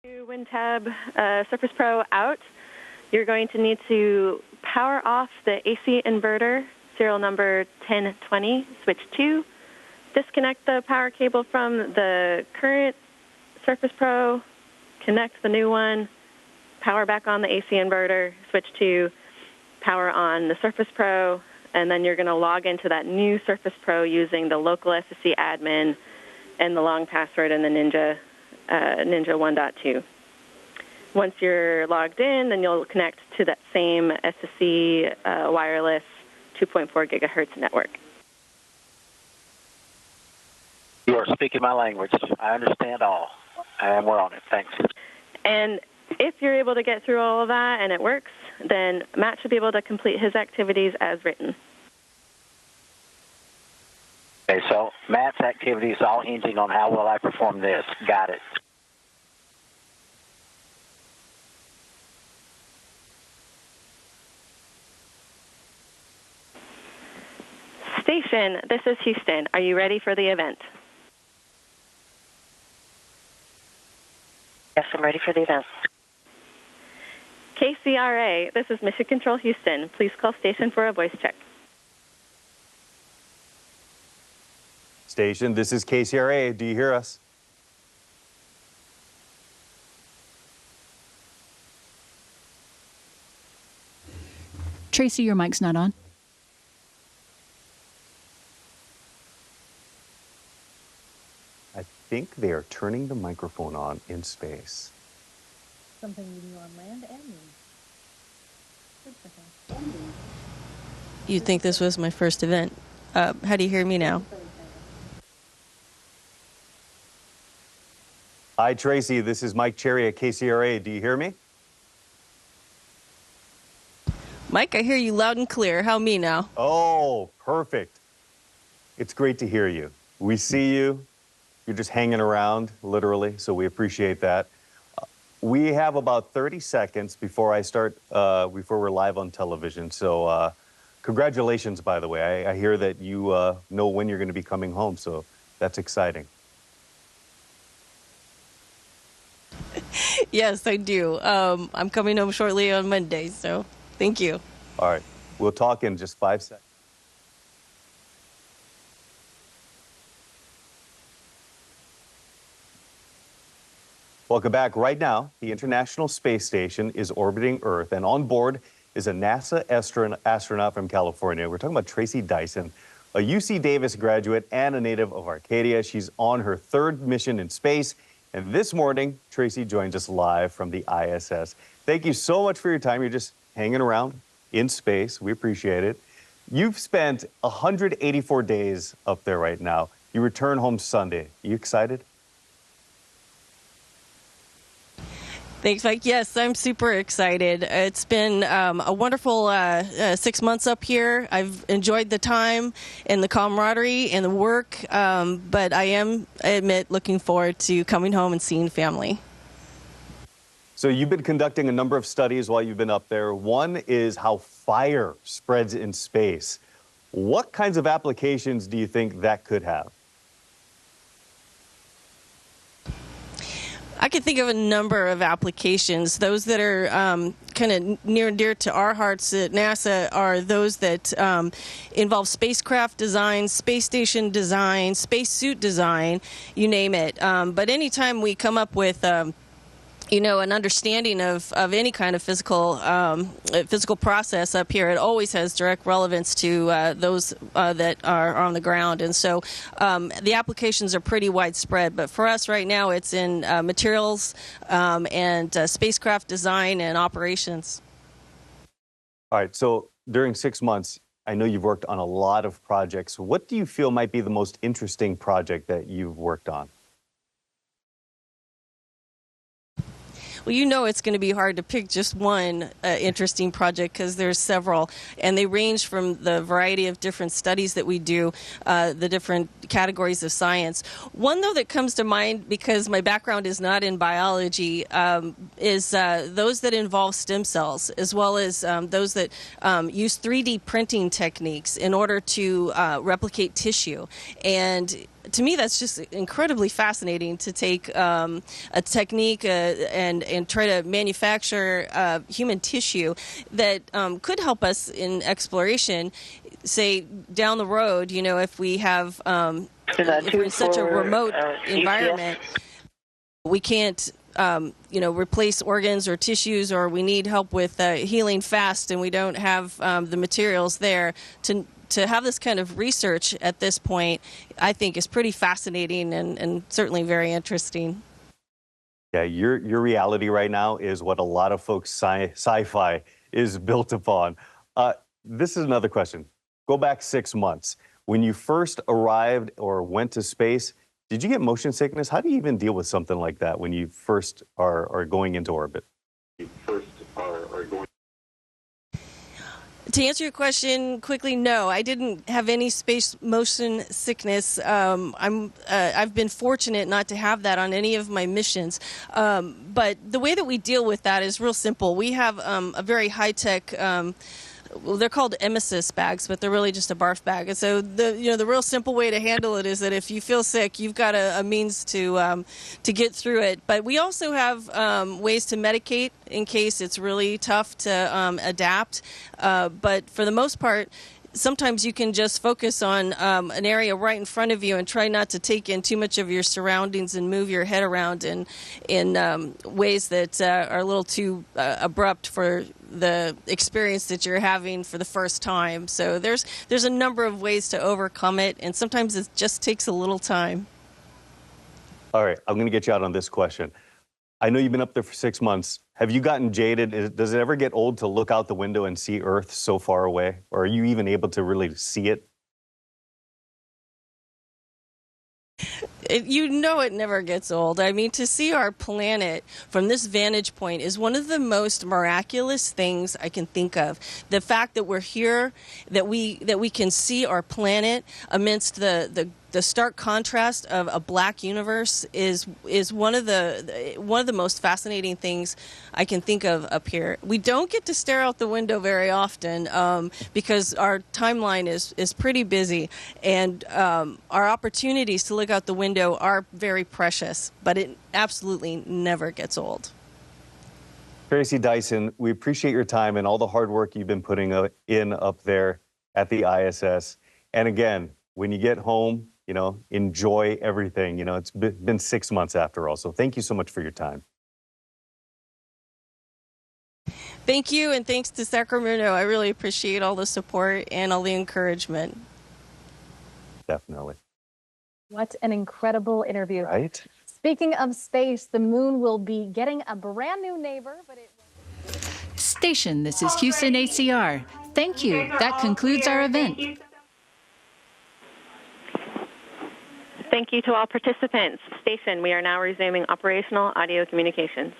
WinTab Surface Pro out, you're going to need to power off the AC inverter, serial number 1020, switch 2, disconnect the power cable from the current Surface Pro, connect the new one, power back on the AC inverter, switch 2, power on the Surface Pro, and then you're going to log into that new Surface Pro using the local SSC admin and the long password and the Ninja 1.2. Once you're logged in, then you'll connect to that same SSC wireless 2.4 gigahertz network. You are speaking my language. I understand all, and we're on it. Thanks. And if you're able to get through all of that and it works, then Matt should be able to complete his activities as written. Okay, so Matt's activities all hinging on how well I perform this. Got it. Station, this is Houston. Are you ready for the event? Yes, I'm ready for the event. KCRA, this is Mission Control Houston. Please call station for a voice check. Station, this is KCRA. Do you hear us? Tracy, your mic's not on. I think they are turning the microphone on in space. Something you knew on land and moon. You'd think this was my first event. How do you hear me now? Hi, Tracy. This is Mike Cherry at KCRA. Do you hear me? Mike, I hear you loud and clear. How me now? Oh, perfect. It's great to hear you. We see you. You're just hanging around, literally, so we appreciate that. We have about 30 seconds before before we're live on television. So congratulations, by the way. I hear that you know when you're going to be coming home, so that's exciting. Yes, I do. I'm coming home shortly on Monday, so thank you. All right. We'll talk in just 5 seconds. Welcome back. Right now, the International Space Station is orbiting Earth, and on board is a NASA astronaut from California. We're talking about Tracy Dyson, a UC Davis graduate and a native of Arcadia. She's on her 3rd mission in space, and this morning, Tracy joins us live from the ISS. Thank you so much for your time. You're just hanging around in space. We appreciate it. You've spent 184 days up there right now. You return home Sunday. You excited? Thanks, Mike. Yes, I'm super excited. It's been a wonderful 6 months up here. I've enjoyed the time and the camaraderie and the work, but I admit, looking forward to coming home and seeing family. So you've been conducting a number of studies while you've been up there. One is how fire spreads in space. What kinds of applications do you think that could have? I could think of a number of applications. Those that are kind of near and dear to our hearts at NASA are those that involve spacecraft design, space station design, spacesuit design, you name it. But anytime we come up with an understanding of any kind of physical process up here, it always has direct relevance to those that are on the ground. And so the applications are pretty widespread. But for us right now, it's in materials and spacecraft design and operations. All right, so during 6 months, I know you've worked on a lot of projects. What do you feel might be the most interesting project that you've worked on? Well, you know it's going to be hard to pick just one interesting project because there's several, and they range from the variety of different studies that we do, the different categories of science. One, though, that comes to mind, because my background is not in biology, is those that involve stem cells, as well as those that use 3D printing techniques in order to replicate tissue. And to me, that's just incredibly fascinating to take a technique and try to manufacture human tissue that could help us in exploration, say down the road, you know, if we have if we're in such a remote environment, we can't you know, replace organs or tissues, or we need help with healing fast and we don't have the materials there to have this kind of research at this point, I think is pretty fascinating and certainly very interesting. Yeah, your reality right now is what a lot of folks sci-fi is built upon. This is another question. Go back 6 months. When you first arrived or went to space, did you get motion sickness? How do you even deal with something like that when you first are going into orbit? To answer your question quickly, no, I didn't have any space motion sickness. I've been fortunate not to have that on any of my missions. But the way that we deal with that is real simple. We have a very high-tech, well, they're called emesis bags, but they're really just a barf bag. And so the real simple way to handle it is that if you feel sick, you've got a means to get through it. But we also have ways to medicate in case it's really tough to adapt. But for the most part, sometimes you can just focus on an area right in front of you and try not to take in too much of your surroundings and move your head around in ways that are a little too abrupt for the experience that you're having for the first time. So there's a number of ways to overcome it, and sometimes it just takes a little time. All right, I'm going to get you out on this question. I know you've been up there for 6 months. Have you gotten jaded? Does it ever get old to look out the window and see Earth so far away? Or are you even able to really see it? You know it never gets old. I mean, to see our planet from this vantage point is one of the most miraculous things I can think of. The fact that we're here, that we can see our planet amidst the stark contrast of a black universe is one of the most fascinating things I can think of up here. We don't get to stare out the window very often because our timeline is pretty busy, and our opportunities to look out the window are very precious, but it absolutely never gets old. Tracy Dyson, we appreciate your time and all the hard work you've been putting in up there at the ISS. And again, when you get home, you know, enjoy everything. You know, it's been 6 months after all. So thank you so much for your time. Thank you, and thanks to Sacramento. I really appreciate all the support and all the encouragement. Definitely. What an incredible interview. Right? Speaking of space, the moon will be getting a brand new neighbor, but it... Station, this is Houston ACR. Thank you. That concludes our event. Thank you to all participants. Station, we are now resuming operational audio communications.